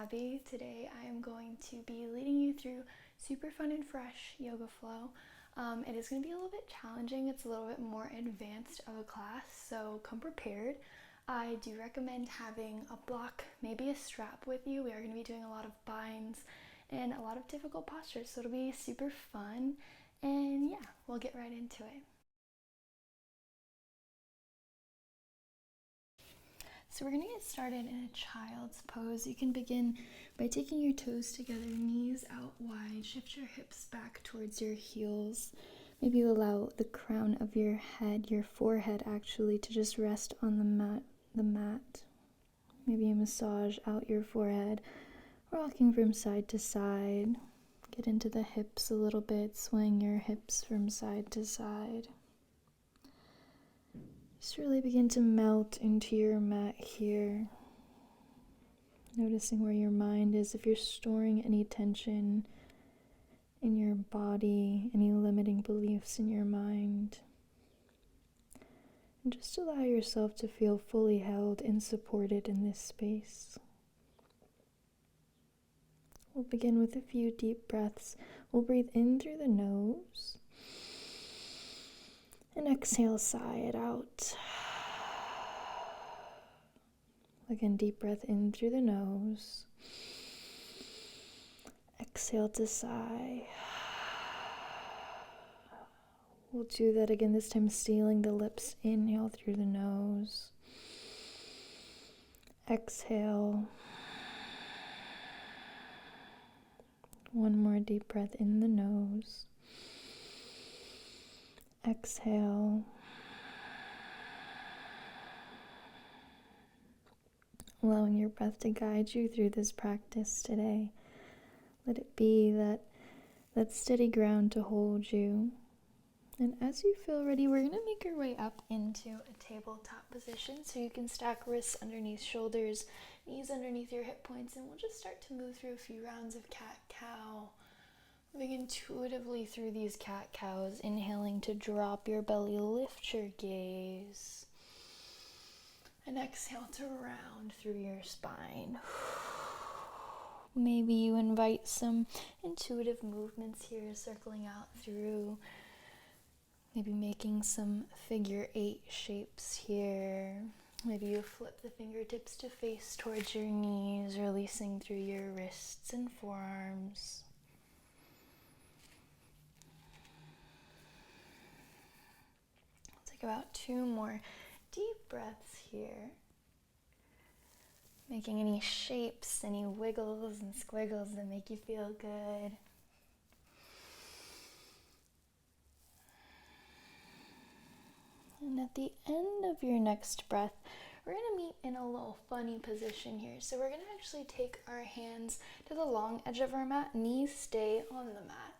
Abby. Today I am going to be leading you through super fun and fresh yoga flow. It is going to be a little bit challenging. It's a little bit more advanced of a class, so come prepared. I do recommend having a block, maybe a strap with you. We are going to be doing a lot of binds and a lot of difficult postures, so it'll be super fun. And yeah, we'll get right into it. So we're going to get started in a child's pose. You can begin by taking your toes together, knees out wide, shift your hips back towards your heels. Maybe you allow the crown of your head, your forehead actually, to just rest on the mat. Maybe you massage out your forehead, rocking from side to side. Get into the hips a little bit, swaying your hips from side to side. Just really begin to melt into your mat here. Noticing where your mind is, if you're storing any tension in your body, any limiting beliefs in your mind. And just allow yourself to feel fully held and supported in this space. We'll begin with a few deep breaths. We'll breathe in through the nose. And exhale, sigh it out. Again, deep breath in through the nose. Exhale to sigh. We'll do that again, this time sealing the lips. Inhale through the nose. Exhale. One more deep breath in the nose. Exhale. Allowing your breath to guide you through this practice today. Let it be that steady ground to hold you. And as you feel ready, we're going to make our way up into a tabletop position. So you can stack wrists underneath shoulders, knees underneath your hip points, and we'll just start to move through a few rounds of cat-cow. Moving intuitively through these cat-cows, inhaling to drop your belly, lift your gaze. And exhale to round through your spine. Maybe you invite some intuitive movements here, circling out through. Maybe making some figure 8 shapes here. Maybe you flip the fingertips to face towards your knees, releasing through your wrists and forearms. Take about 2 more deep breaths here. Making any shapes, any wiggles and squiggles that make you feel good. And at the end of your next breath, we're going to meet in a little funny position here. So we're going to actually take our hands to the long edge of our mat, knees stay on the mat.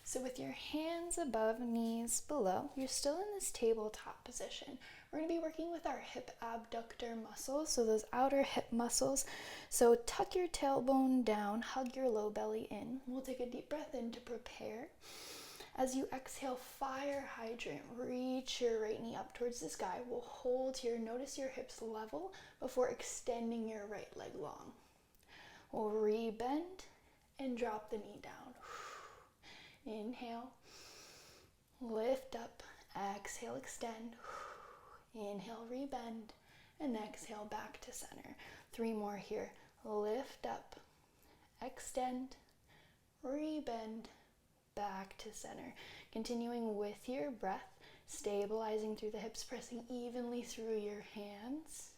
So with your hands above, knees below, you're still in this tabletop position. We're going to be working with our hip abductor muscles, so those outer hip muscles. So tuck your tailbone down, hug your low belly in. We'll take a deep breath in to prepare. As you exhale, fire hydrant, reach your right knee up towards the sky. We'll hold here, notice your hips level before extending your right leg long. We'll re-bend and drop the knee down. Inhale, lift up, exhale, extend. Inhale, rebend, and exhale back to center. 3 more here. Lift up, extend, rebend, back to center. Continuing with your breath, stabilizing through the hips, pressing evenly through your hands.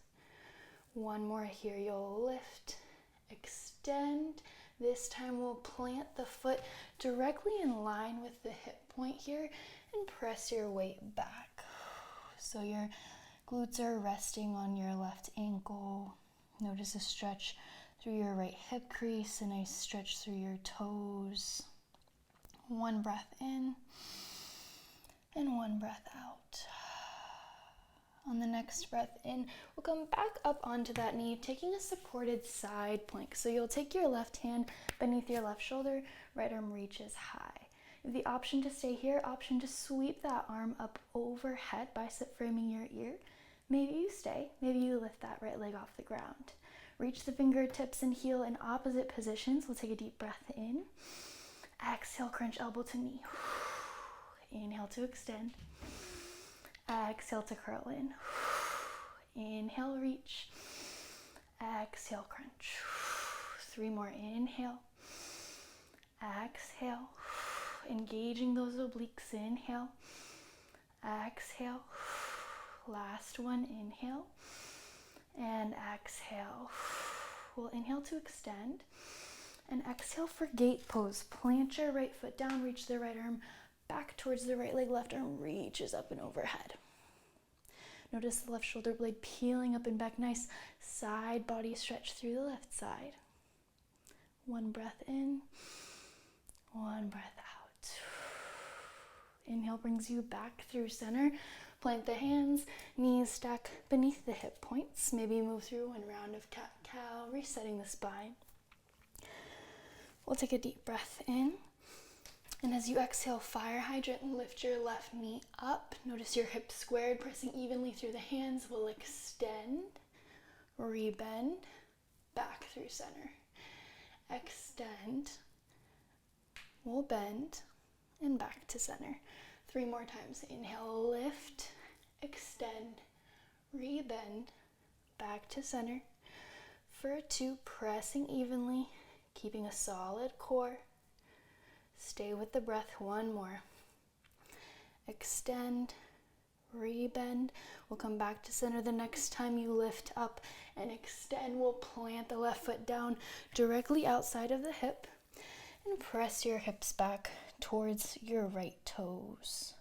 1 more here. You'll lift, extend. This time we'll plant the foot directly in line with the hip point here and press your weight back. So your glutes are resting on your left ankle. Notice a stretch through your right hip crease, a nice stretch through your toes. 1 breath in and 1 breath out. On the next breath in, we'll come back up onto that knee, taking a supported side plank. So you'll take your left hand beneath your left shoulder, right arm reaches high. You have the option to stay here, option to sweep that arm up overhead, bicep framing your ear. Maybe you stay, maybe you lift that right leg off the ground. Reach the fingertips and heel in opposite positions. We'll take a deep breath in. Exhale, crunch elbow to knee. Inhale to extend. Exhale to curl in. Inhale, reach. Exhale, crunch. 3 more. Inhale. Exhale. Engaging those obliques. Inhale. Exhale. Last one. Inhale. And exhale. We'll inhale to extend. And exhale for gate pose. Plant your right foot down. Reach the right arm back towards the right leg. Left arm reaches up and overhead. Notice the left shoulder blade peeling up and back. Nice side body stretch through the left side. 1 breath in. 1 breath out. Inhale brings you back through center. Plant the hands, knees stack beneath the hip points. Maybe move through 1 round of cat-cow, resetting the spine. We'll take a deep breath in. And as you exhale, fire hydrant, lift your left knee up. Notice your hips squared, pressing evenly through the hands. We'll extend, rebend, back through center. Extend, we'll bend, and back to center. 3 more times. Inhale, lift, extend, rebend, back to center. For 2, pressing evenly, keeping a solid core. Stay with the breath. 1 more. Extend, rebend. We'll come back to center the next time you lift up and extend. We'll plant the left foot down directly outside of the hip and press your hips back towards your right toes.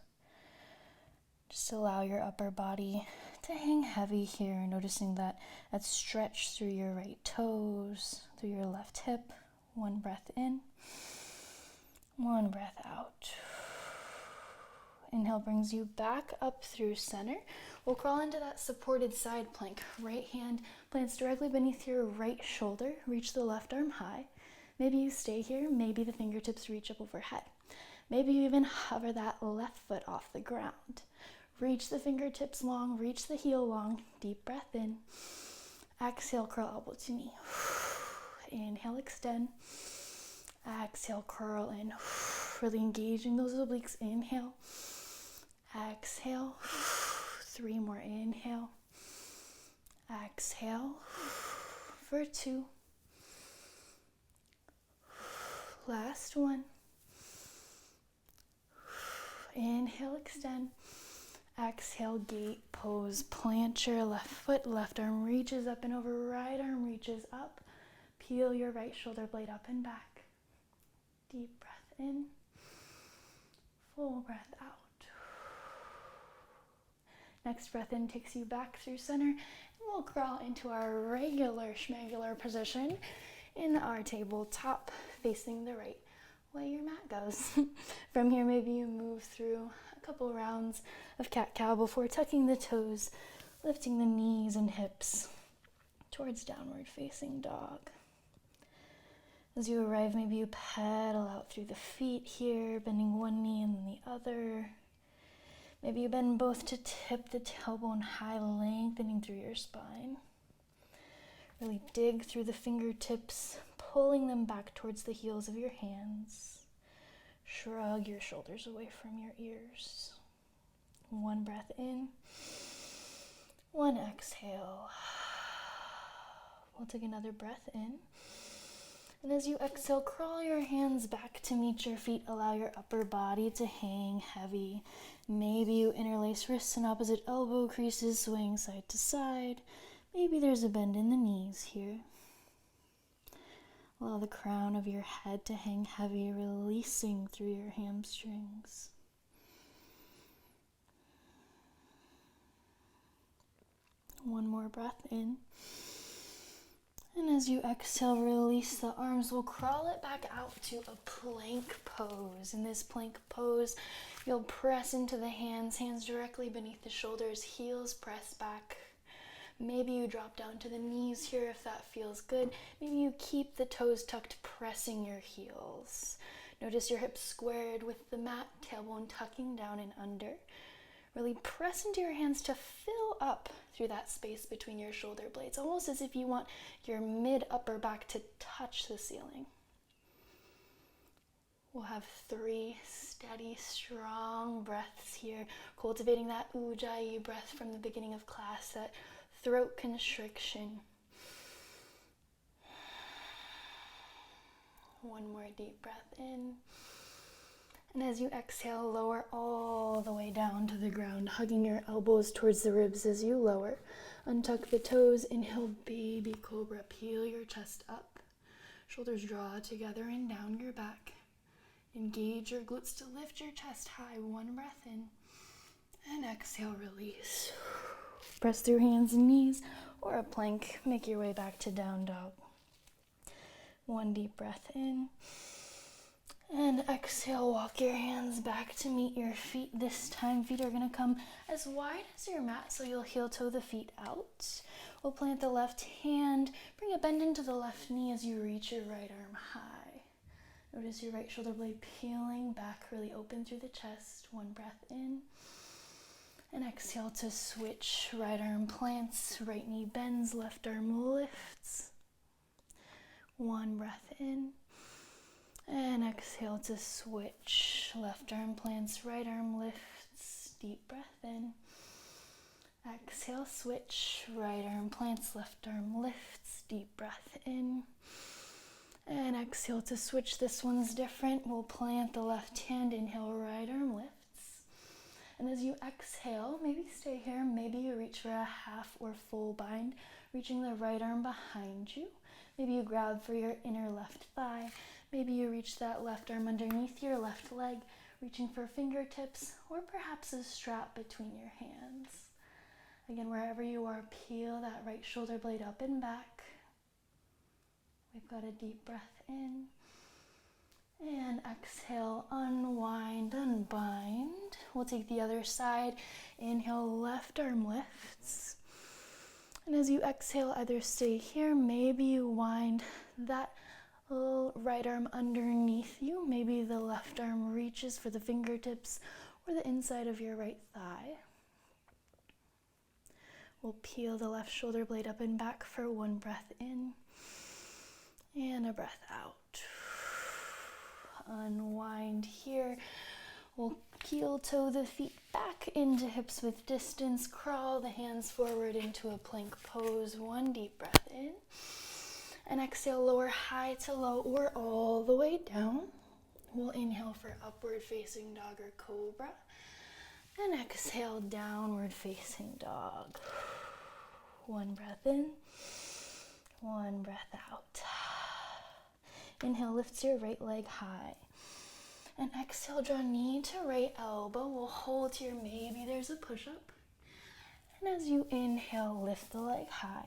Just allow your upper body to hang heavy here, noticing that stretch through your right toes, through your left hip. 1 breath in, 1 breath out. Inhale brings you back up through center. We'll crawl into that supported side plank. Right hand plants directly beneath your right shoulder. Reach the left arm high. Maybe you stay here. Maybe the fingertips reach up overhead. Maybe you even hover that left foot off the ground. Reach the fingertips long. Reach the heel long. Deep breath in. Exhale, curl elbow to knee. Inhale, extend. Exhale, curl in. Really engaging those obliques. Inhale. Exhale. 3 more. Inhale. Exhale. For 2. Last one. Inhale, extend. Exhale, gate pose. Plant your left foot. Left arm reaches up and over. Right arm reaches up. Peel your right shoulder blade up and back. Deep breath in. Full breath out. Next breath in takes you back through center. And we'll crawl into our regular schmegular position in our tabletop, facing the right way your mat goes. From here, maybe you move through a couple rounds of cat-cow before tucking the toes, lifting the knees and hips towards downward facing dog. As you arrive, maybe you pedal out through the feet here, bending one knee and then the other. Maybe you bend both to tip the tailbone high, lengthening through your spine. Really dig through the fingertips, pulling them back towards the heels of your hands. Shrug your shoulders away from your ears. 1 breath in, 1 exhale. We'll take another breath in. And as you exhale, crawl your hands back to meet your feet. Allow your upper body to hang heavy. Maybe you interlace wrists and opposite elbow creases, swaying side to side. Maybe there's a bend in the knees here. Allow the crown of your head to hang heavy, releasing through your hamstrings. One more breath in. And as you exhale, release the arms. We'll crawl it back out to a plank pose. In this plank pose, you'll press into the hands directly beneath the shoulders, heels press back. Maybe you drop down to the knees here if that feels good. Maybe you keep the toes tucked, pressing your heels. Notice your hips squared with the mat, tailbone tucking down and under. Really press into your hands to fill up through that space between your shoulder blades, almost as if you want your mid-upper back to touch the ceiling. We'll have 3 steady, strong breaths here, cultivating that ujjayi breath from the beginning of class, that throat constriction. One more deep breath in. And as you exhale, lower all the way down to the ground, hugging your elbows towards the ribs as you lower. Untuck the toes, inhale, baby cobra, peel your chest up. Shoulders draw together and down your back. Engage your glutes to lift your chest high. One breath in. And exhale, release. Press through hands and knees or a plank. Make your way back to down dog. One deep breath in. And exhale, walk your hands back to meet your feet. This time, feet are going to come as wide as your mat, so you'll heel toe the feet out. We'll plant the left hand. Bring a bend into the left knee as you reach your right arm high. Notice your right shoulder blade peeling back, really open through the chest. One breath in. And exhale to switch. Right arm plants, right knee bends, left arm lifts. One breath in. And exhale to switch. Left arm plants, right arm lifts. Deep breath in. Exhale, switch. Right arm plants, left arm lifts. Deep breath in. And exhale to switch. This one's different. We'll plant the left hand. Inhale, right arm lifts. And as you exhale, maybe stay here. Maybe you reach for a half or full bind, reaching the right arm behind you. Maybe you grab for your inner left thigh. Maybe you reach that left arm underneath your left leg, reaching for fingertips or perhaps a strap between your hands. Again, wherever you are, peel that right shoulder blade up and back. We've got a deep breath in. And exhale, unwind, unbind. We'll take the other side. Inhale, left arm lifts. And as you exhale, either stay here, maybe you wind that right arm underneath you. Maybe the left arm reaches for the fingertips or the inside of your right thigh. We'll peel the left shoulder blade up and back for one breath in and a breath out. Unwind here. We'll heel toe the feet back into hips with distance. Crawl the hands forward into a plank pose. One deep breath in. And exhale, lower high to low or all the way down. We'll inhale for upward facing dog or cobra. And exhale, downward facing dog. One breath in, one breath out. Inhale, lift your right leg high. And exhale, draw knee to right elbow. We'll hold here, maybe there's a push-up. And as you inhale, lift the leg high.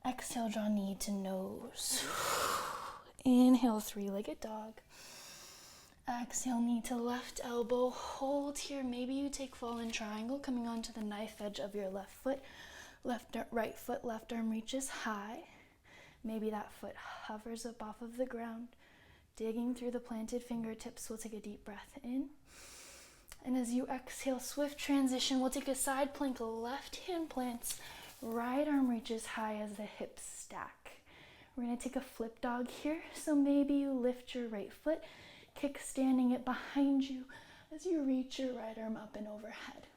Exhale, draw knee to nose. Inhale, three-legged dog. Exhale, knee to left elbow. Hold here. Maybe you take fallen triangle, coming onto the knife edge of your left foot. Right foot, left arm reaches high. Maybe that foot hovers up off of the ground. Digging through the planted fingertips, we'll take a deep breath in. And as you exhale, swift transition, we'll take a side plank, left hand plants. Right arm reaches high as the hips stack. We're going to take a flip dog here. So maybe you lift your right foot, kick standing it behind you as you reach your right arm up and overhead.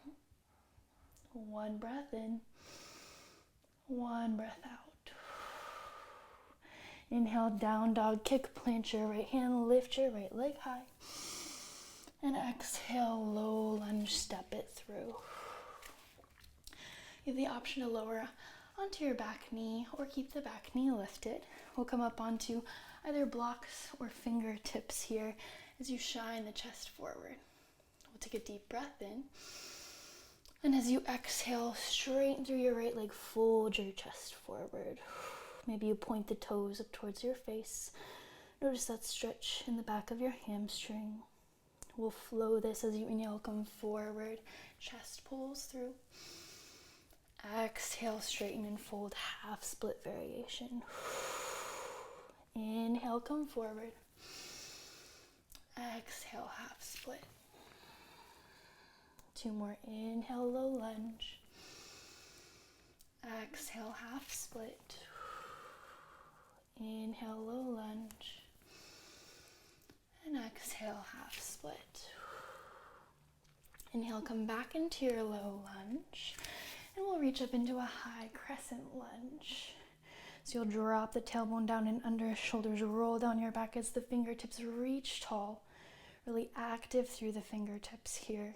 One breath in, one breath out. Inhale, down dog, kick, plant your right hand, lift your right leg high. And exhale, low lunge, step it through. You have the option to lower onto your back knee or keep the back knee lifted. We'll come up onto either blocks or fingertips here as you shine the chest forward. We'll take a deep breath in. And as you exhale, straighten through your right leg, fold your chest forward. Maybe you point the toes up towards your face. Notice that stretch in the back of your hamstring. We'll flow this as you inhale, come forward. Chest pulls through. Exhale, straighten and fold, half split variation. Inhale, come forward. Exhale, half split. 2 more. Inhale, low lunge. Exhale, half split. Inhale, low lunge. And exhale, half split. Inhale, come back into your low lunge. And we'll reach up into a high crescent lunge. So you'll drop the tailbone down and under, shoulders roll down your back as the fingertips reach tall. Really active through the fingertips here.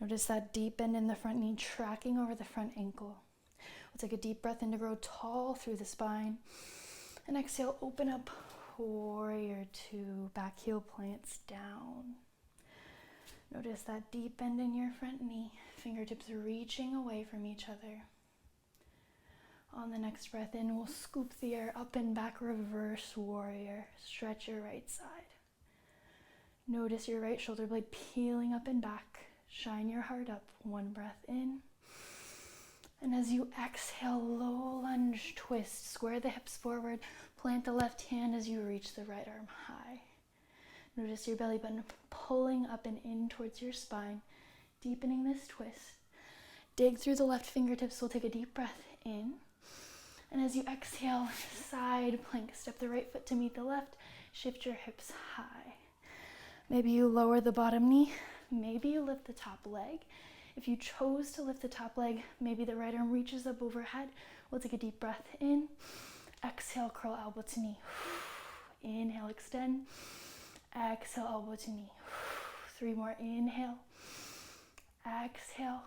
Notice that deep bend in the front knee tracking over the front ankle. We'll take a deep breath in to grow tall through the spine. And exhale, open up, warrior 2, back heel plants down. Notice that deep bend in your front knee, fingertips reaching away from each other. On the next breath in, we'll scoop the air up and back, reverse warrior. Stretch your right side. Notice your right shoulder blade peeling up and back. Shine your heart up. 1 breath in. And as you exhale, low lunge twist. Square the hips forward. Plant the left hand as you reach the right arm high. Notice your belly button pulling up and in towards your spine. Deepening this twist. Dig through the left fingertips. We'll take a deep breath in. And as you exhale, side plank. Step the right foot to meet the left. Shift your hips high. Maybe you lower the bottom knee. Maybe you lift the top leg. If you chose to lift the top leg, maybe the right arm reaches up overhead. We'll take a deep breath in. Exhale, curl elbow to knee. Inhale, extend. Exhale, elbow to knee. 3 more. Inhale. Exhale.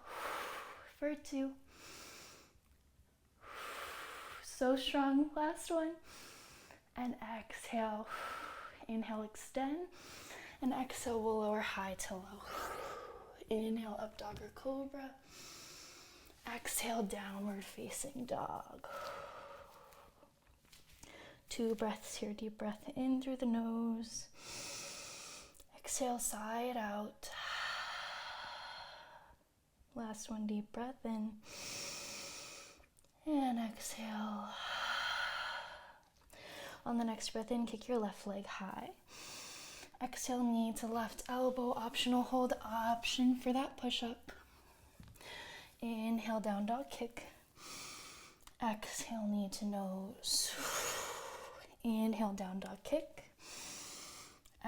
For 2. So strong. Last one. And exhale. Inhale, extend. And exhale, we'll lower high to low. Inhale, up dog or cobra. Exhale, downward facing dog. 2 breaths here. Deep breath in through the nose. Exhale, side out. Last one, deep breath in. And exhale. On the next breath in, kick your left leg high. Exhale, knee to left elbow. Optional hold, option for that push-up. Inhale, down dog kick. Exhale, knee to nose. Inhale, down dog kick.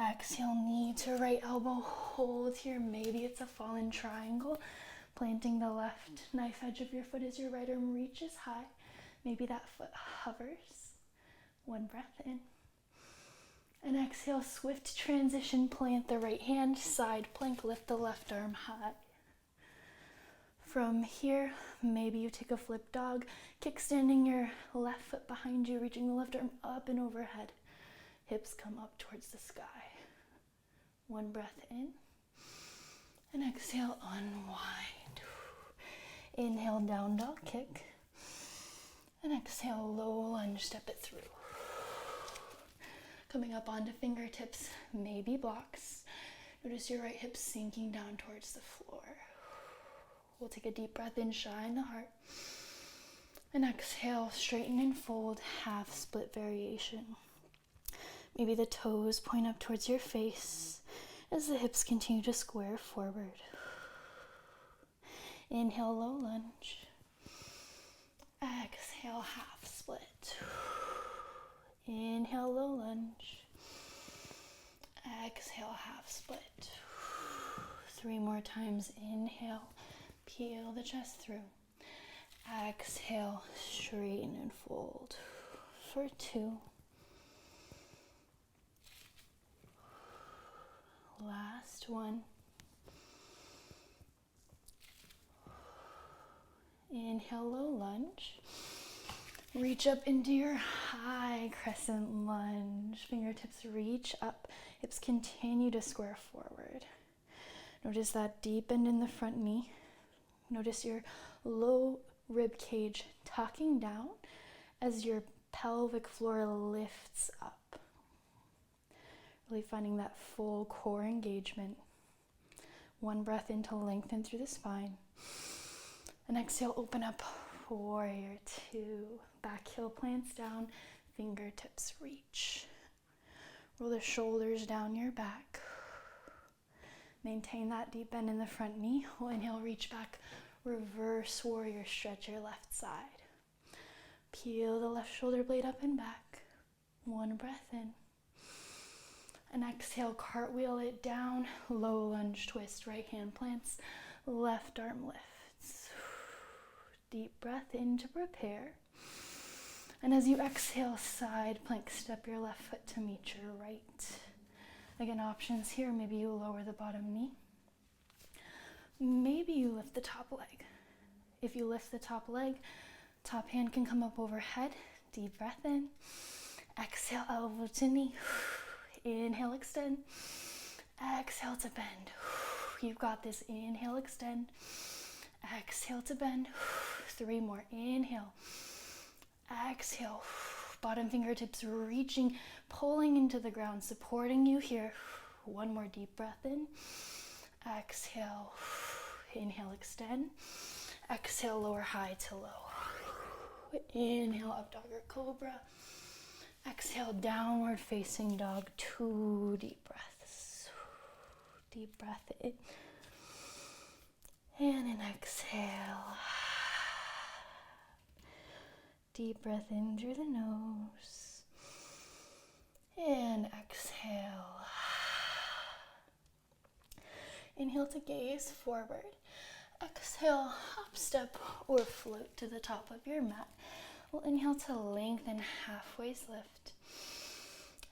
Exhale, knee to right elbow. Hold here. Maybe it's a fallen triangle. Planting the left knife edge of your foot as your right arm reaches high. Maybe that foot hovers. 1 breath in. And exhale, swift transition. Plant the right hand, side plank, lift the left arm high. From here, maybe you take a flip dog, kickstanding your left foot behind you, reaching the left arm up and overhead. Hips come up towards the sky. 1 breath in. And exhale, unwind. Inhale, down dog kick. And exhale, low lunge, step it through. Coming up onto fingertips, maybe blocks. Notice your right hip sinking down towards the floor. We'll take a deep breath in, shine the heart. And exhale, straighten and fold, half split variation. Maybe the toes point up towards your face as the hips continue to square forward. Inhale, low lunge. Exhale, half split. Inhale, low lunge. Exhale, half split. 3 more times. Inhale, peel the chest through. Exhale, straighten and fold. For 2. Last one. Inhale, low lunge. Reach up into your high crescent lunge. Fingertips reach up. Hips continue to square forward. Notice that deep bend in the front knee. Notice your low rib cage tucking down as your pelvic floor lifts up. Really finding that full core engagement. 1 breath in to lengthen through the spine. And exhale, open up. Warrior 2. Back heel plants down, fingertips reach. Roll the shoulders down your back. Maintain that deep bend in the front knee. We'll inhale, reach back, reverse warrior, stretch your left side. Peel the left shoulder blade up and back. One breath in. And exhale, cartwheel it down, low lunge twist, right hand plants, left arm lifts. Deep breath in to prepare. And as you exhale, side plank, step your left foot to meet your right. Again, options here, maybe you lower the bottom knee. Maybe you lift the top leg. If you lift the top leg, top hand can come up overhead. Deep breath in. Exhale, elbow to knee. Inhale, extend. Exhale to bend. You've got this. Inhale, extend. Exhale to bend. 3 more. Inhale. Exhale. Bottom fingertips reaching, pulling into the ground, supporting you here. 1 more deep breath in. Exhale. Inhale, extend. Exhale, lower high to low. Inhale, up dog or cobra. Exhale, downward facing dog. 2 deep breaths. Deep breath in. And an exhale. Deep breath in through the nose. And exhale. Inhale to gaze forward. Exhale, hop, step, or float to the top of your mat. We'll inhale to lengthen, halfway lift.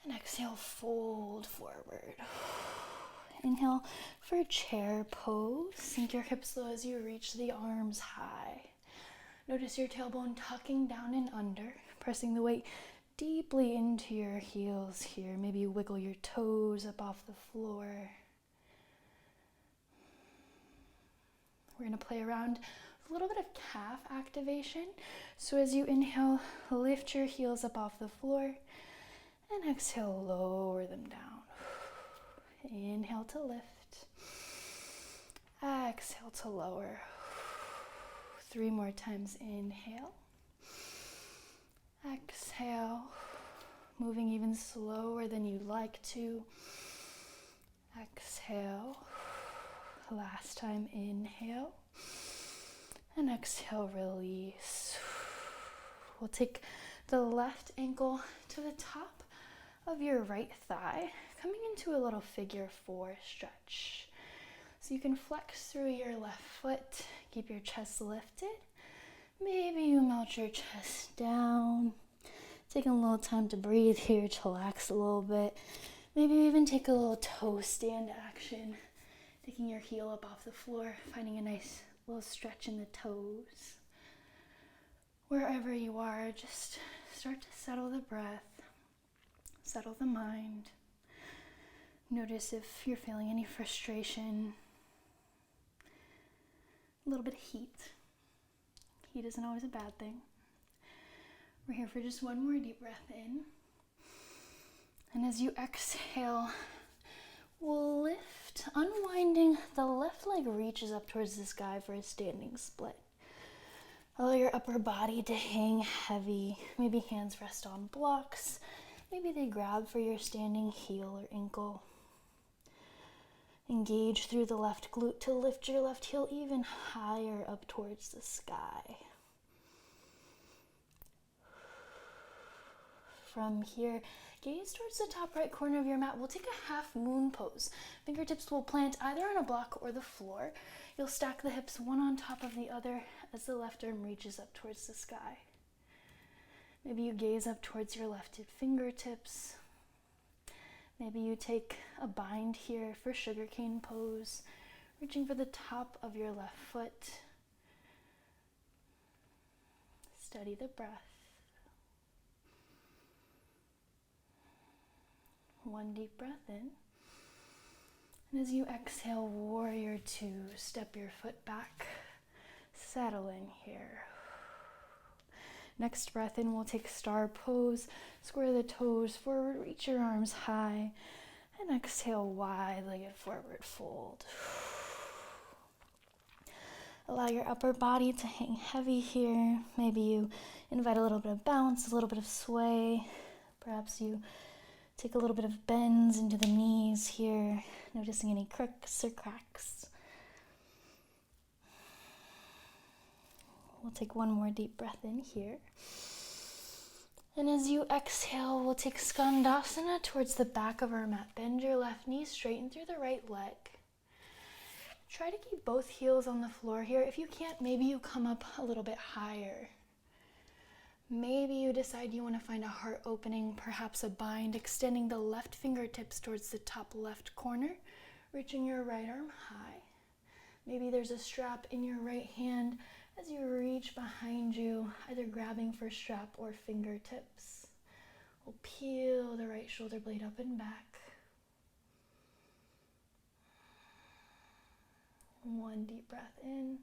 And exhale, fold forward. Inhale for chair pose. Sink your hips low as you reach the arms high. Notice your tailbone tucking down and under, pressing the weight deeply into your heels here. Maybe you wiggle your toes up off the floor. We're going to play around with a little bit of calf activation. So as you inhale, lift your heels up off the floor, and exhale, lower them down. Inhale to lift. Exhale to lower. 3 more times. Inhale. Exhale. Moving even slower than you'd like to. Exhale. Last time. Inhale. And exhale, release. We'll take the left ankle to the top of your right thigh, coming into a little figure 4 stretch. So you can flex through your left foot, keep your chest lifted. Maybe you melt your chest down. Taking a little time to breathe here, chillax a little bit. Maybe even take a little toe stand action, taking your heel up off the floor, finding a nice little stretch in the toes. Wherever you are, just start to settle the breath, settle the mind. Notice if you're feeling any frustration, a little bit of heat. Heat isn't always a bad thing. We're here for just 1 more deep breath in. And as you exhale, we'll lift, unwinding. The left leg reaches up towards the sky for a standing split. Allow your upper body to hang heavy. Maybe hands rest on blocks. Maybe they grab for your standing heel or ankle. Engage through the left glute to lift your left heel even higher up towards the sky. From here, gaze towards the top right corner of your mat. We'll take a half moon pose. Fingertips will plant either on a block or the floor. You'll stack the hips one on top of the other as the left arm reaches up towards the sky. Maybe you gaze up towards your left fingertips. Maybe you take a bind here for sugarcane pose, reaching for the top of your left foot. Steady the breath. 1 deep breath in. And as you exhale, warrior 2, step your foot back. Settle in here. Next breath in, we'll take star pose. Square the toes forward, reach your arms high. And exhale, wide-legged forward fold. Allow your upper body to hang heavy here. Maybe you invite a little bit of bounce, a little bit of sway. Perhaps you Take a little bit of bends into the knees here, noticing any crooks or cracks. We'll take one more deep breath in here. And as you exhale, we'll take Skandasana towards the back of our mat. Bend your left knee, straighten through the right leg. Try to keep both heels on the floor here. If you can't, maybe you come up a little bit higher. Maybe you decide you want to find a heart opening, perhaps a bind, extending the left fingertips towards the top left corner, reaching your right arm high. Maybe there's a strap in your right hand as you reach behind you, either grabbing for strap or fingertips. We'll peel the right shoulder blade up and back. One deep breath in.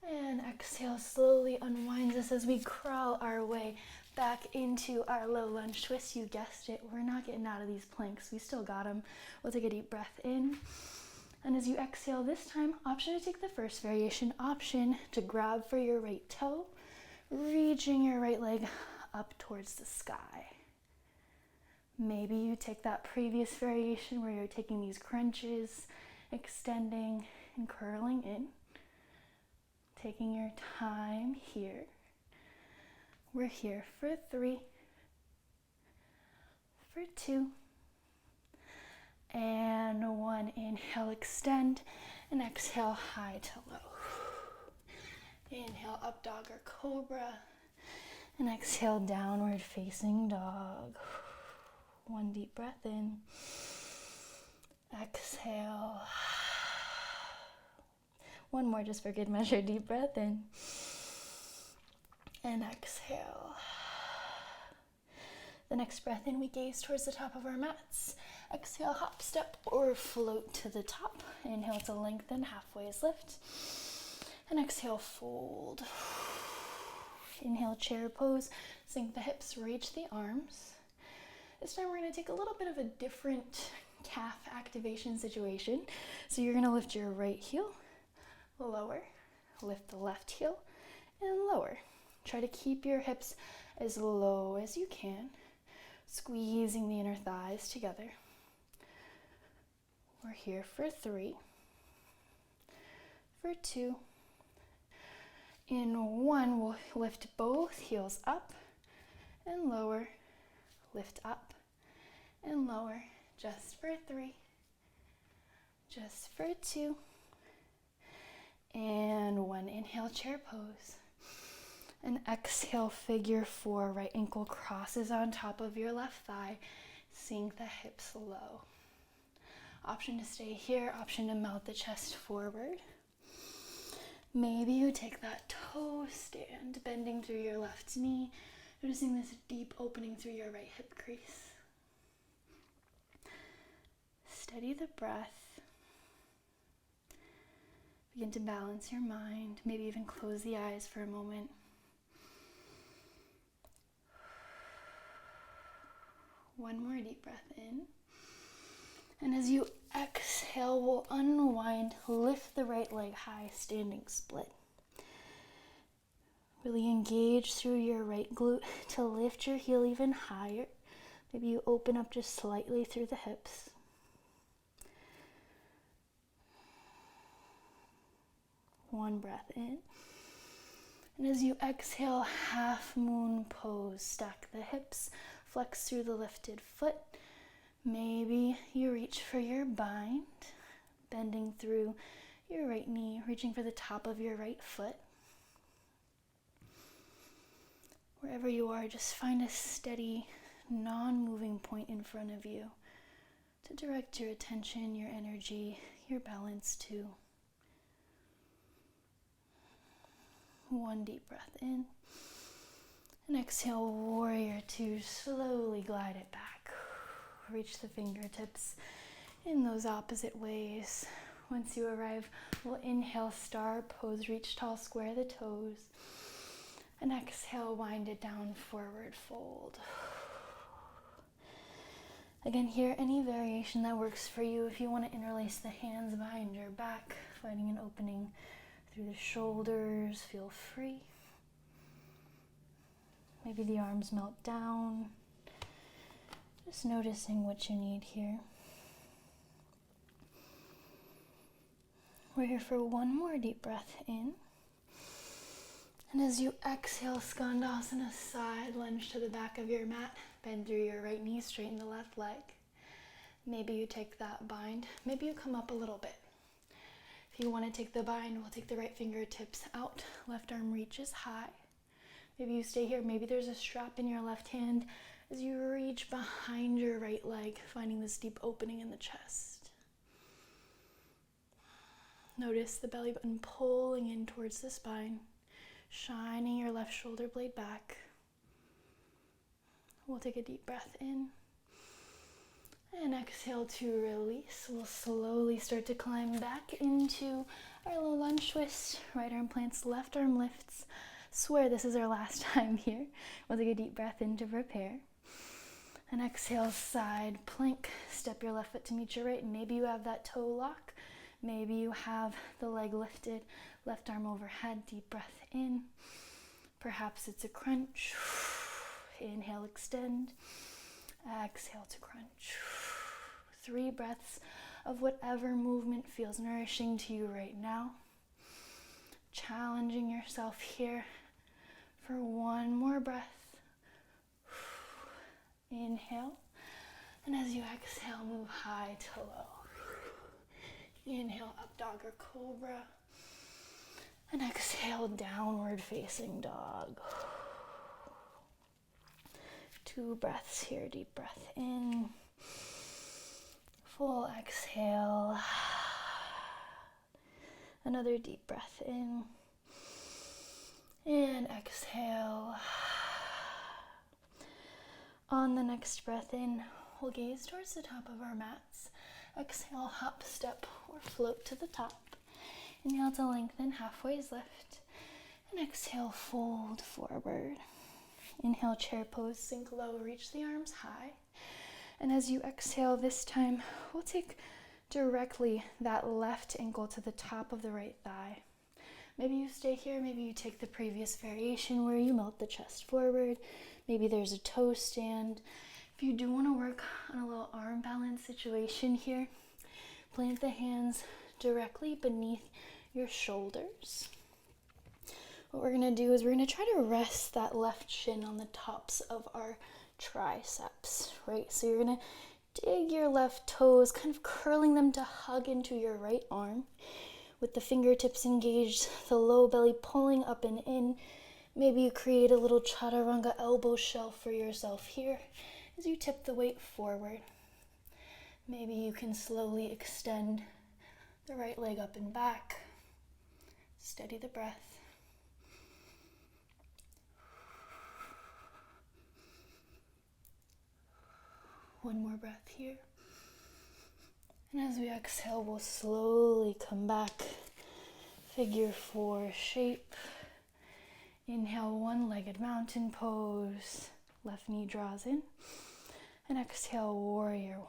And exhale, slowly unwinds us as we crawl our way back into our low lunge twist. You guessed it, we're not getting out of these planks. We still got them. We'll take a deep breath in. And as you exhale this time, option to take the first variation, option to grab for your right toe, reaching your right leg up towards the sky. Maybe you take that previous variation where you're taking these crunches, extending and curling in. Taking your time here. We're here for 3, for 2, and 1. Inhale, extend, and exhale, high to low. Inhale, up dog or cobra, and exhale, downward facing dog. One deep breath in. Exhale. One more just for good measure. Deep breath in. And exhale. The next breath in, we gaze towards the top of our mats. Exhale, hop, step, or float to the top. Inhale to lengthen, halfway's lift. And exhale, fold. Inhale, chair pose. Sink the hips, reach the arms. This time we're going to take a little bit of a different calf activation situation. So you're going to lift your right heel, lower, lift the left heel, and lower. Try to keep your hips as low as you can, squeezing the inner thighs together. We're here for 3, for 2, in 1, we'll lift both heels up and lower, lift up and lower, just for 3, just for 2, and 1. Inhale, chair pose. And exhale, figure 4. Right ankle crosses on top of your left thigh. Sink the hips low. Option to stay here, option to melt the chest forward. Maybe you take that toe stand, bending through your left knee, noticing this deep opening through your right hip crease. Steady the breath. Begin to balance your mind. Maybe even close the eyes for a moment. One more deep breath in. And as you exhale, we'll unwind, lift the right leg high, standing split. Really engage through your right glute to lift your heel even higher. Maybe you open up just slightly through the hips. One breath in. And as you exhale, half moon pose. Stack the hips, flex through the lifted foot. Maybe you reach for your bind, bending through your right knee, reaching for the top of your right foot. Wherever you are, just find a steady, non-moving point in front of you to direct your attention, your energy, your balance to. One deep breath in. And exhale, warrior 2. Slowly glide it back. Reach the fingertips in those opposite ways. Once you arrive, we'll inhale, star pose. Reach tall, square the toes. And exhale, wind it down, forward fold. Again, here, any variation that works for you. If you want to interlace the hands behind your back, finding an opening through the shoulders, feel free. Maybe the arms melt down. Just noticing what you need here. We're here for one more deep breath in. And as you exhale, Skandasana, side lunge to the back of your mat. Bend through your right knee, straighten the left leg. Maybe you take that bind. Maybe you come up a little bit. If you want to take the bind, we'll take the right fingertips out. Left arm reaches high. Maybe you stay here. Maybe there's a strap in your left hand as you reach behind your right leg, finding this deep opening in the chest. Notice the belly button pulling in towards the spine, shining your left shoulder blade back. We'll take a deep breath in and exhale to release. We'll slowly start to climb back into our little lunge twist. Right arm plants, left arm lifts. Swear this is our last time here. We'll take a deep breath in to prepare. And exhale, side plank. Step your left foot to meet your right. Maybe you have that toe lock. Maybe you have the leg lifted, left arm overhead, deep breath in. Perhaps it's a crunch. Inhale, extend. Exhale to crunch. 3 breaths of whatever movement feels nourishing to you right now. Challenging yourself here for one more breath. Inhale. And as you exhale, move high to low. Inhale, up dog or cobra. And exhale, downward facing dog. 2 breaths here, deep breath in. Full exhale. Another deep breath in. And exhale. On the next breath in, we'll gaze towards the top of our mats. Exhale, hop, step, or float to the top. Inhale to lengthen, halfway's lift. And exhale, fold forward. Inhale, chair pose, sink low, reach the arms high. And as you exhale this time, we'll take directly that left ankle to the top of the right thigh. Maybe you stay here, maybe you take the previous variation where you melt the chest forward. Maybe there's a toe stand. If you do want to work on a little arm balance situation here, plant the hands directly beneath your shoulders. What we're going to do is we're going to try to rest that left shin on the tops of our triceps, right? So you're going to dig your left toes, kind of curling them to hug into your right arm with the fingertips engaged, the low belly pulling up and in. Maybe you create a little chaturanga elbow shell for yourself here as you tip the weight forward. Maybe you can slowly extend the right leg up and back. Steady the breath. One more breath here. And as we exhale, we'll slowly come back. Figure 4 shape. Inhale, one-legged mountain pose. Left knee draws in. And exhale, warrior 1.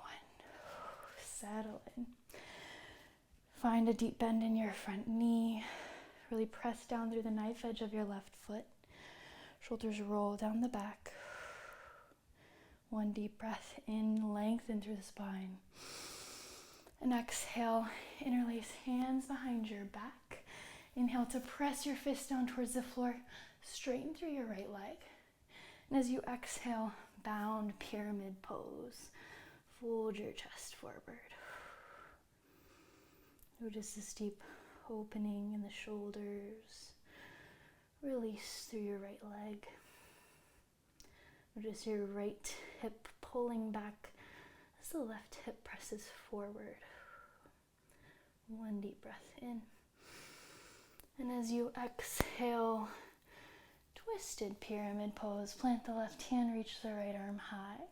Settle in. Find a deep bend in your front knee. Really press down through the knife edge of your left foot. Shoulders roll down the back. 1 deep breath in, lengthen through the spine. And exhale, interlace hands behind your back. Inhale to press your fist down towards the floor. Straighten through your right leg. And as you exhale, bound pyramid pose. Fold your chest forward. Notice this deep opening in the shoulders. Release through your right leg. Notice your right hip pulling back as the left hip presses forward. 1 deep breath in. And as you exhale, twisted pyramid pose. Plant the left hand, reach the right arm high.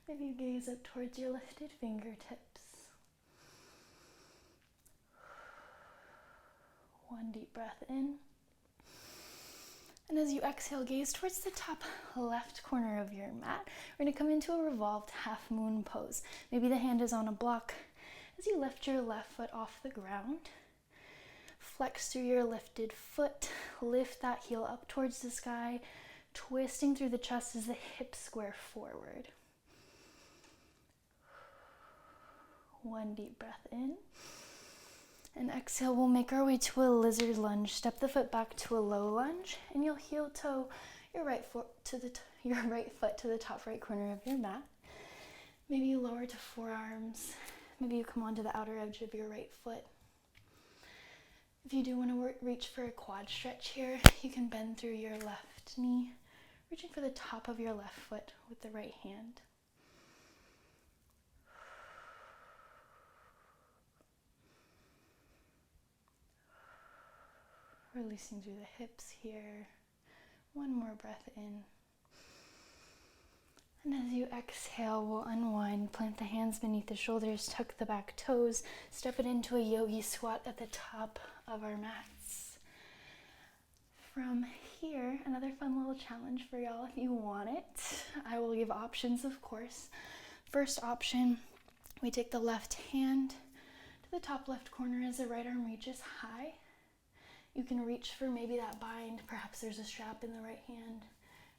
Maybe you gaze up towards your lifted fingertips. 1 deep breath in. And as you exhale, gaze towards the top left corner of your mat. We're going to come into a revolved half moon pose. Maybe the hand is on a block. As you lift your left foot off the ground, flex through your lifted foot. Lift that heel up towards the sky, twisting through the chest as the hips square forward. One deep breath in. And exhale, we'll make our way to a lizard lunge. Step the foot back to a low lunge, and you'll heel toe your right foot to the top right corner of your mat. Maybe you lower to forearms. Maybe you come onto the outer edge of your right foot. If you do want to reach for a quad stretch here, you can bend through your left knee, reaching for the top of your left foot with the right hand. Releasing through the hips here. One more breath in. And as you exhale, we'll unwind, plant the hands beneath the shoulders, tuck the back toes, step it into a yogi squat at the top of our mats. From here, another fun little challenge for y'all if you want it. I will give options, of course. First option, we take the left hand to the top left corner as the right arm reaches high. You can reach for maybe that bind. Perhaps there's a strap in the right hand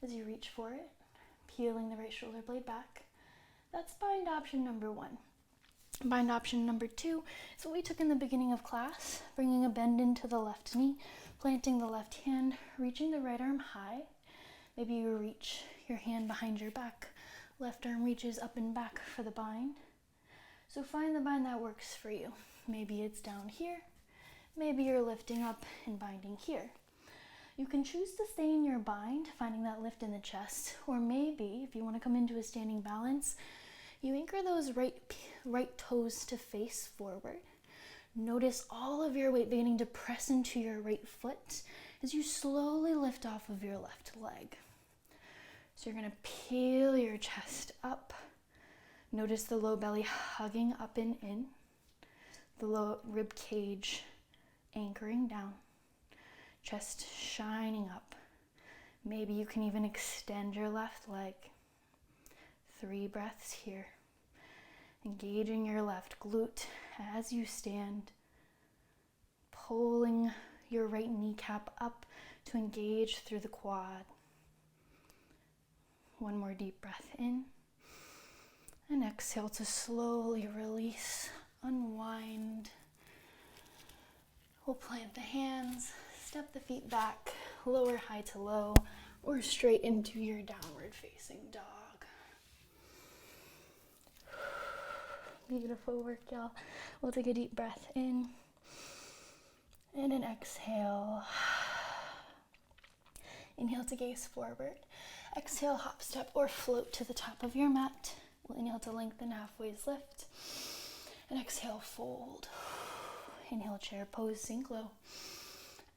as you reach for it, peeling the right shoulder blade back. That's bind option number one. Bind option number two is what we took in the beginning of class, bringing a bend into the left knee, planting the left hand, reaching the right arm high. Maybe you reach your hand behind your back, left arm reaches up and back for the bind. So find the bind that works for you. Maybe it's down here. Maybe you're lifting up and binding here. You can choose to stay in your bind, finding that lift in the chest, or maybe if you want to come into a standing balance, you anchor those right toes to face forward. Notice all of your weight beginning to press into your right foot as you slowly lift off of your left leg. So you're going to peel your chest up. Notice the low belly hugging up and in, the low rib cage anchoring down, chest shining up. Maybe you can even extend your left leg. 3 breaths here. Engaging your left glute as you stand, pulling your right kneecap up to engage through the quad. One more deep breath in, and exhale to slowly release, unwind. We'll plant the hands, step the feet back, lower high to low, or straight into your downward facing dog. Beautiful work, y'all. We'll take a deep breath in and an exhale. Inhale to gaze forward. Exhale, hop, step, or float to the top of your mat. We'll inhale to lengthen, halfway's lift. And exhale, fold. Inhale, chair pose, sink low.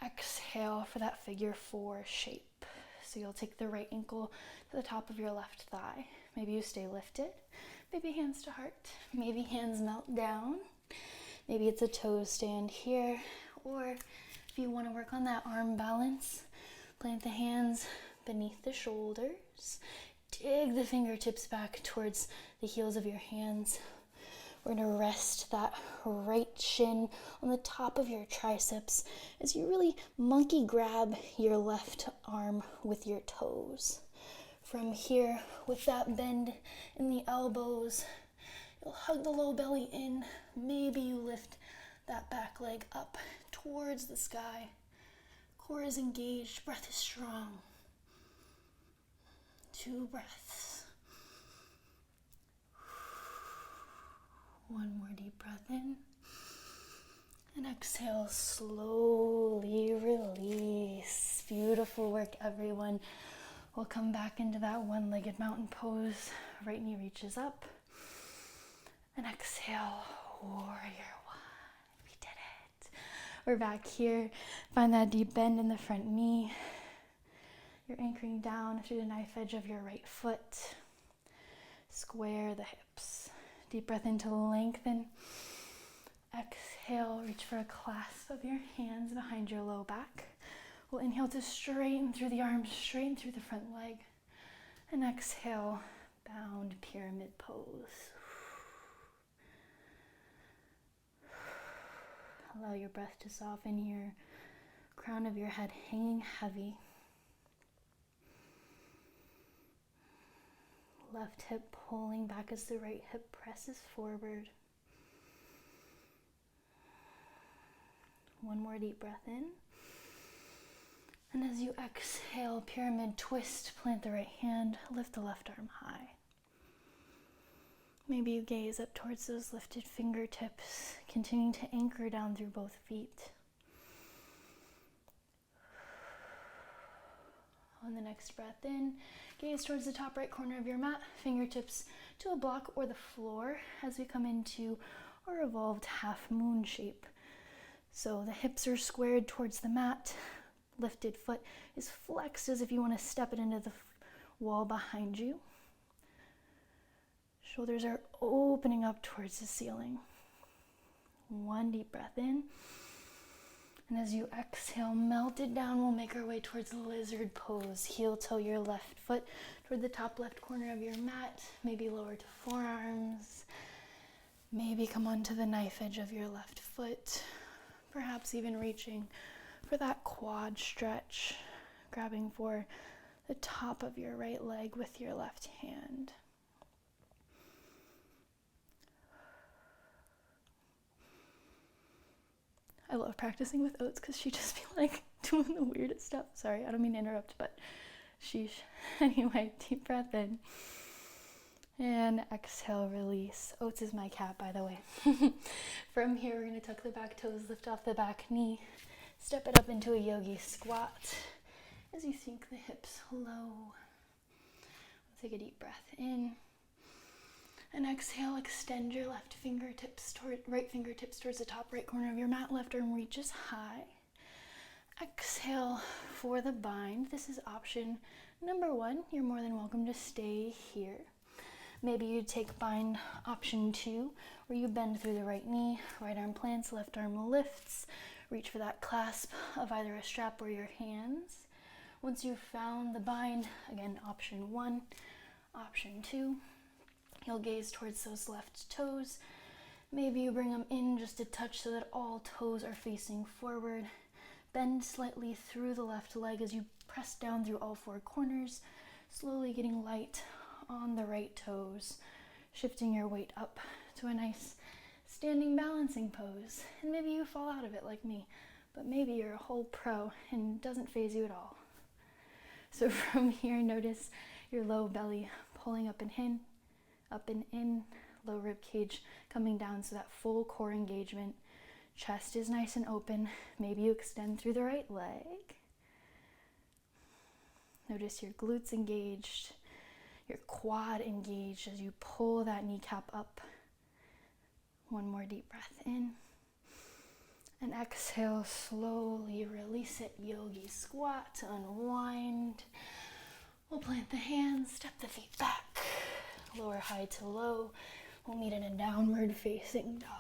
Exhale for that figure 4 shape. So you'll take the right ankle to the top of your left thigh. Maybe you stay lifted. Maybe hands to heart. Maybe hands melt down. Maybe it's a toes stand here. Or if you want to work on that arm balance, plant the hands beneath the shoulders. Dig the fingertips back towards the heels of your hands. We're going to rest that right shin on the top of your triceps as you really monkey grab your left arm with your toes. From here, with that bend in the elbows, you'll hug the low belly in. Maybe you lift that back leg up towards the sky. Core is engaged, breath is strong. 2 breaths. One more deep breath in. And exhale, slowly release. Beautiful work, everyone. We'll come back into that one-legged mountain pose. Right knee reaches up. And exhale, warrior 1. We did it. We're back here. Find that deep bend in the front knee. You're anchoring down through the knife edge of your right foot. Square the hips. Deep breath in to lengthen. Exhale, reach for a clasp of your hands behind your low back. We'll inhale to straighten through the arms, straighten through the front leg. And exhale, bound pyramid pose. Allow your breath to soften here. Crown of your head hanging heavy. Left hip pulling back as the right hip presses forward. One more deep breath in. And as you exhale, pyramid twist, plant the right hand, lift the left arm high. Maybe you gaze up towards those lifted fingertips, continuing to anchor down through both feet. On the next breath in, gaze towards the top right corner of your mat, fingertips to a block or the floor as we come into our evolved half moon shape. So the hips are squared towards the mat, lifted foot is flexed as if you want to step it into the wall behind you. Shoulders are opening up towards the ceiling. One deep breath in. And as you exhale, melt it down, we'll make our way towards lizard pose. Heel toe your left foot toward the top left corner of your mat. Maybe lower to forearms. Maybe come onto the knife edge of your left foot. Perhaps even reaching for that quad stretch. Grabbing for the top of your right leg with your left hand. I love practicing with Oats because she just be like doing the weirdest stuff. Sorry, I don't mean to interrupt, but sheesh. Anyway, deep breath in. And exhale, release. Oats is my cat, by the way. From here, we're going to tuck the back toes, lift off the back knee, step it up into a yogi squat as you sink the hips low. Take a deep breath in. And exhale, extend your right fingertips towards the top right corner of your mat. Left arm reaches high. Exhale for the bind. This is option number 1. You're more than welcome to stay here. Maybe you take bind option 2, where you bend through the right knee, right arm plants, left arm lifts. Reach for that clasp of either a strap or your hands. Once you've found the bind, again, option 1, option 2, you'll gaze towards those left toes. Maybe you bring them in just a touch so that all toes are facing forward. Bend slightly through the left leg as you press down through all 4 corners, slowly getting light on the right toes, shifting your weight up to a nice standing balancing pose. And maybe you fall out of it like me, but maybe you're a whole pro and it doesn't faze you at all. So from here, notice your low belly pulling up and in, low rib cage coming down, so that full core engagement. Chest is nice and open. Maybe you extend through the right leg. Notice your glutes engaged, your quad engaged as you pull that kneecap up. One more deep breath in. And exhale, slowly release it. Yogi squat, unwind. We'll plant the hands, step the feet back. Lower high to low. We'll meet in a downward facing dog.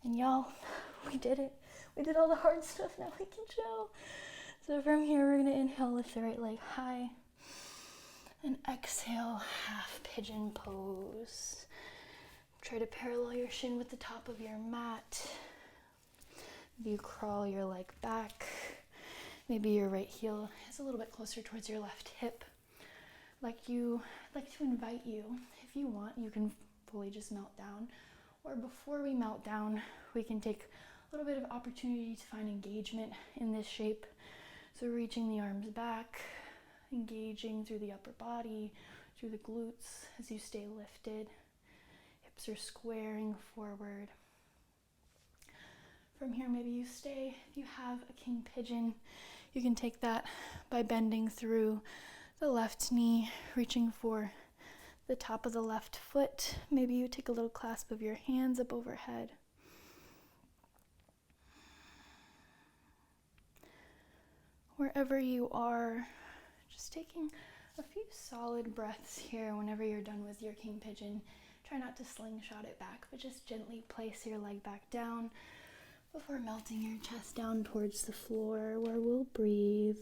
And y'all, we did it. We did all the hard stuff, now we can chill. So from here, we're gonna inhale, lift the right leg high. And exhale, half pigeon pose. Try to parallel your shin with the top of your mat. You crawl your leg back. Maybe your right heel is a little bit closer towards your left hip. I'd like to invite you, if you want, you can fully just melt down. Or before we melt down, we can take a little bit of opportunity to find engagement in this shape. So reaching the arms back, engaging through the upper body, through the glutes as you stay lifted. Hips are squaring forward. From here, maybe you stay. If you have a king pigeon, you can take that by bending through the left knee, reaching for the top of the left foot. Maybe you take a little clasp of your hands up overhead. Wherever you are, just taking a few solid breaths here whenever you're done with your king pigeon. Try not to slingshot it back, but just gently place your leg back down before melting your chest down towards the floor, where we'll breathe.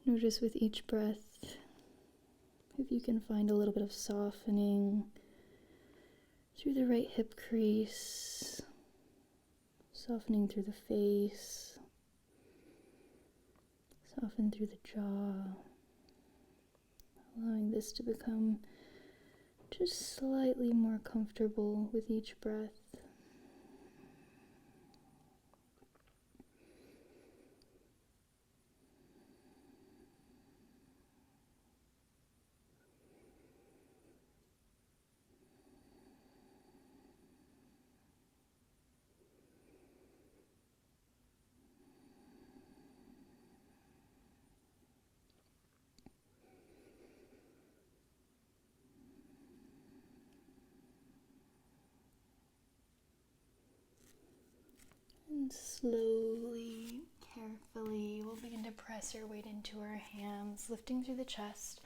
Notice with each breath if you can find a little bit of softening, through the right hip crease, softening through the face, soften through the jaw, allowing this to become just slightly more comfortable with each breath. And slowly, carefully, we'll begin to press our weight into our hands, lifting through the chest.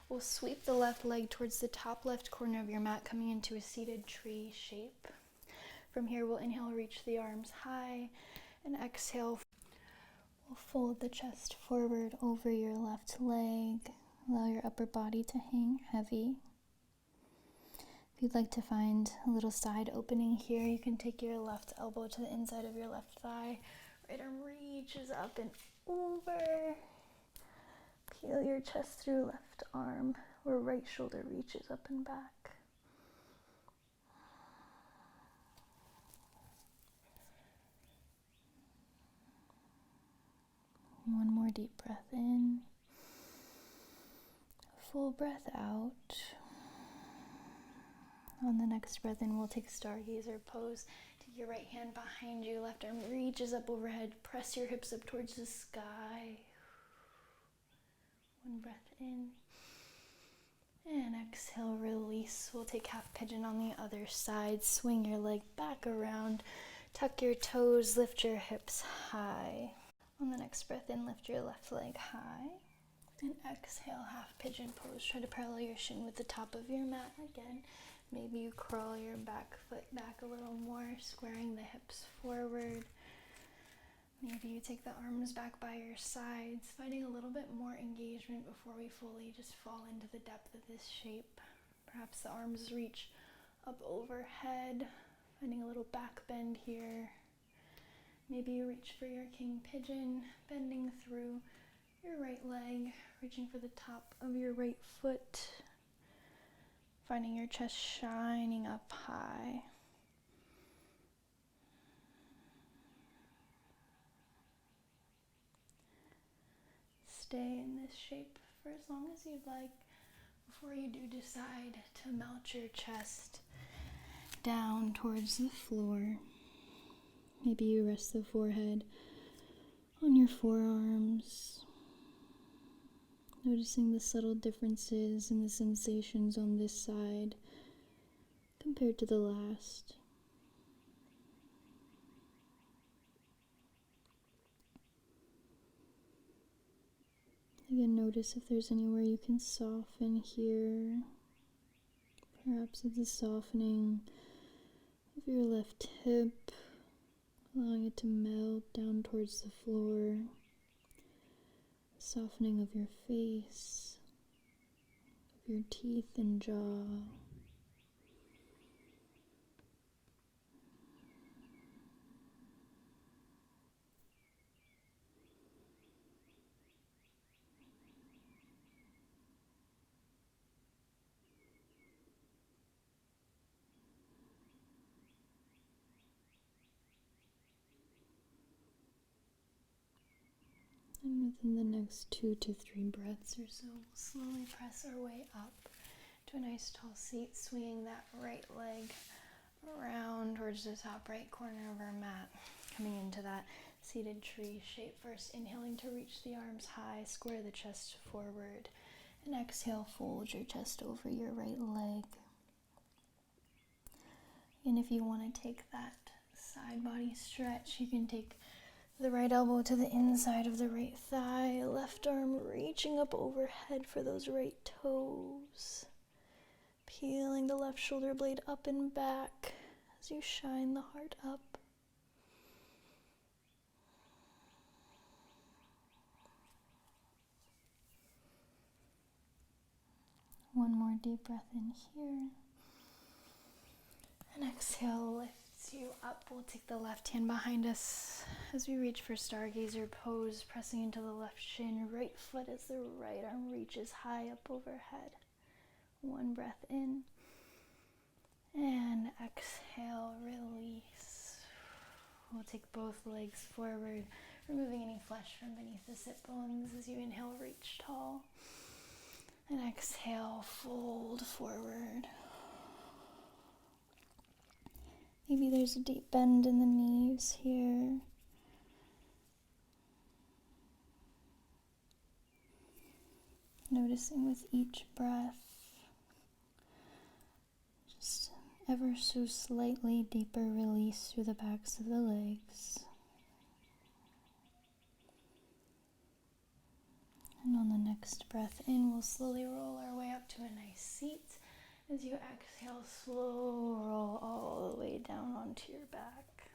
We'll sweep the left leg towards the top left corner of your mat, coming into a seated tree shape. From here, we'll inhale, reach the arms high, and exhale. We'll fold the chest forward over your left leg. Allow your upper body to hang heavy. If you'd like to find a little side opening here, you can take your left elbow to the inside of your left thigh. Right arm reaches up and over. Peel your chest through left arm, or right shoulder reaches up and back. One more deep breath in. Full breath out. On the next breath in, we'll take Stargazer pose. Take your right hand behind you, left arm reaches up overhead. Press your hips up towards the sky. One breath in. And exhale, release. We'll take half pigeon on the other side. Swing your leg back around. Tuck your toes, lift your hips high. On the next breath in, lift your left leg high. And exhale, half pigeon pose. Try to parallel your shin with the top of your mat again. Maybe you crawl your back foot back a little more, squaring the hips forward. Maybe you take the arms back by your sides, finding a little bit more engagement before we fully just fall into the depth of this shape. Perhaps the arms reach up overhead, finding a little back bend here. Maybe you reach for your king pigeon, bending through your right leg, reaching for the top of your right foot, finding your chest shining up high. Stay in this shape for as long as you'd like before you do decide to melt your chest down towards the floor. Maybe you rest the forehead on your forearms, noticing the subtle differences in the sensations on this side compared to the last. Again, notice if there's anywhere you can soften here. Perhaps it's a softening of your left hip, allowing it to melt down towards the floor. Softening of your face, of your teeth and jaw. And within the next 2 to 3 breaths or so, we'll slowly press our way up to a nice tall seat, swinging that right leg around towards the top right corner of our mat, coming into that seated tree shape. First, inhaling to reach the arms high, square the chest forward, and exhale, fold your chest over your right leg. And if you want to take that side body stretch, you can take the right elbow to the inside of the right thigh, left arm reaching up overhead for those right toes. Peeling the left shoulder blade up and back as you shine the heart up. One more deep breath in here. And exhale lifts you up. We'll take the left hand behind us as we reach for stargazer pose, pressing into the left shin, right foot as the right arm reaches high up overhead. One breath in, and exhale, release. We'll take both legs forward, removing any flesh from beneath the sit bones as you inhale, reach tall. And exhale, fold forward. Maybe there's a deep bend in the knees here. Noticing with each breath, just ever so slightly deeper release through the backs of the legs. And on the next breath in, we'll slowly roll our way up to a nice seat. As you exhale, slow roll all the way down onto your back.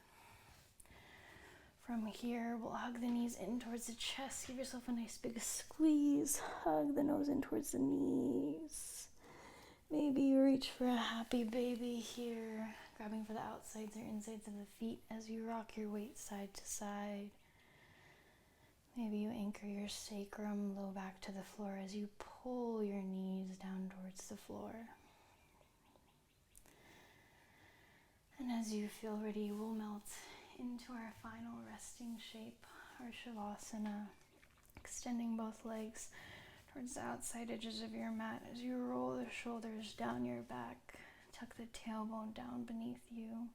From here, we'll hug the knees in towards the chest. Give yourself a nice big squeeze. Hug the nose in towards the knees. Maybe you reach for a happy baby here, grabbing for the outsides or insides of the feet as you rock your weight side to side. Maybe you anchor your sacrum low back to the floor as you pull your knees down towards the floor. And as you feel ready, we'll melt into our final resting shape, our Shavasana, extending both legs towards the outside edges of your mat as you roll the shoulders down your back, tuck the tailbone down beneath you.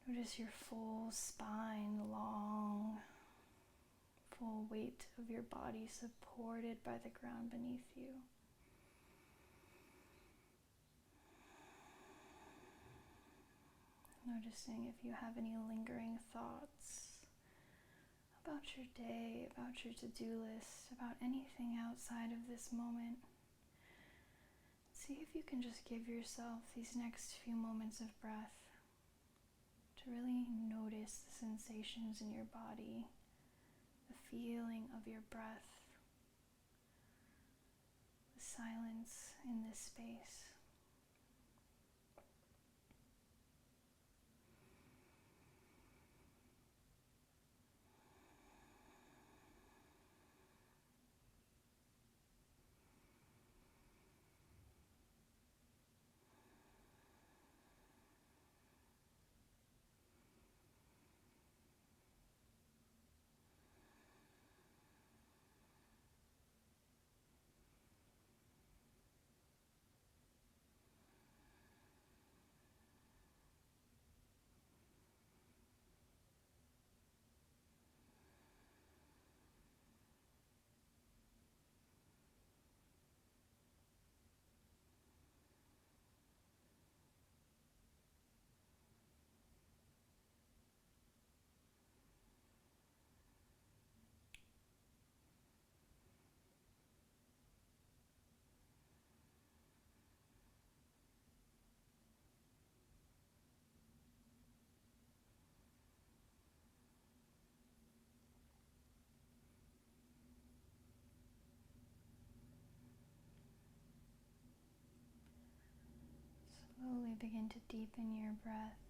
Notice your full spine long, full weight of your body supported by the ground beneath you. Noticing if you have any lingering thoughts about your day, about your to-do list, about anything outside of this moment. See if you can just give yourself these next few moments of breath to really notice the sensations in your body, the feeling of your breath, the silence in this space. Slowly begin to deepen your breath,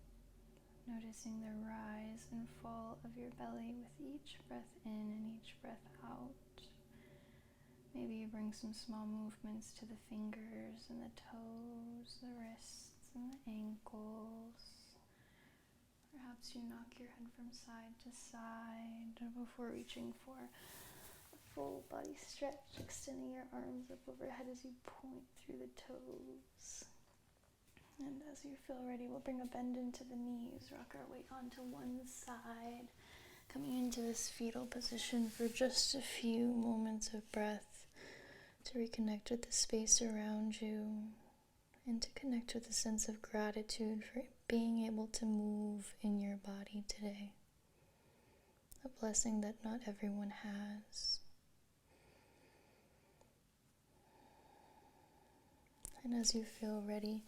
noticing the rise and fall of your belly with each breath in and each breath out. Maybe you bring some small movements to the fingers and the toes, the wrists and the ankles. Perhaps you knock your head from side to side before reaching for a full body stretch, extending your arms up overhead as you point through the toes. And as you feel ready, we'll bring a bend into the knees, rock our weight onto one side, coming into this fetal position for just a few moments of breath to reconnect with the space around you and to connect with a sense of gratitude for being able to move in your body today. A blessing that not everyone has. And as you feel ready,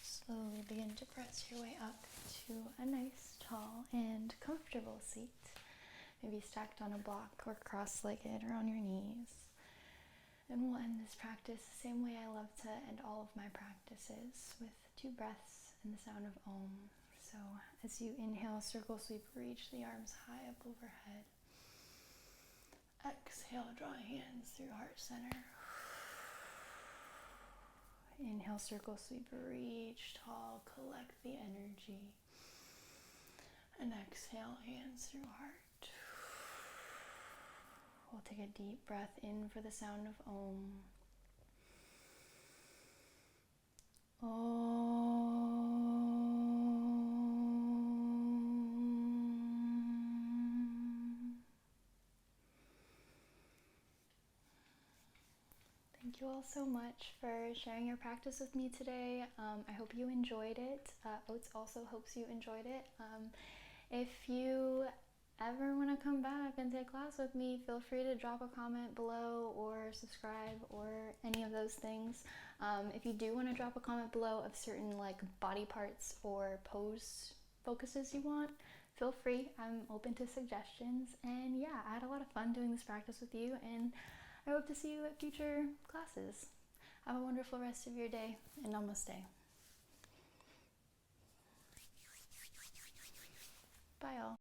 slowly begin to press your way up to a nice, tall, and comfortable seat. Maybe stacked on a block or cross-legged or on your knees. And we'll end this practice the same way I love to end all of my practices, with 2 breaths and the sound of Om. So as you inhale, circle, sweep, reach the arms high up overhead. Exhale, draw hands through heart center. Inhale, circle, sweep, reach tall, collect the energy. And exhale, hands through heart. We'll take a deep breath in for the sound of Om. Thank you all so much for sharing your practice with me today. I hope you enjoyed it. Oats also hopes you enjoyed it. If you ever want to come back and take class with me, feel free to drop a comment below or subscribe or any of those things. If you do want to drop a comment below of certain like body parts or pose focuses you want, feel free. I'm open to suggestions. And yeah, I had a lot of fun doing this practice with you, and I hope to see you at future classes. Have a wonderful rest of your day, and namaste. Bye all.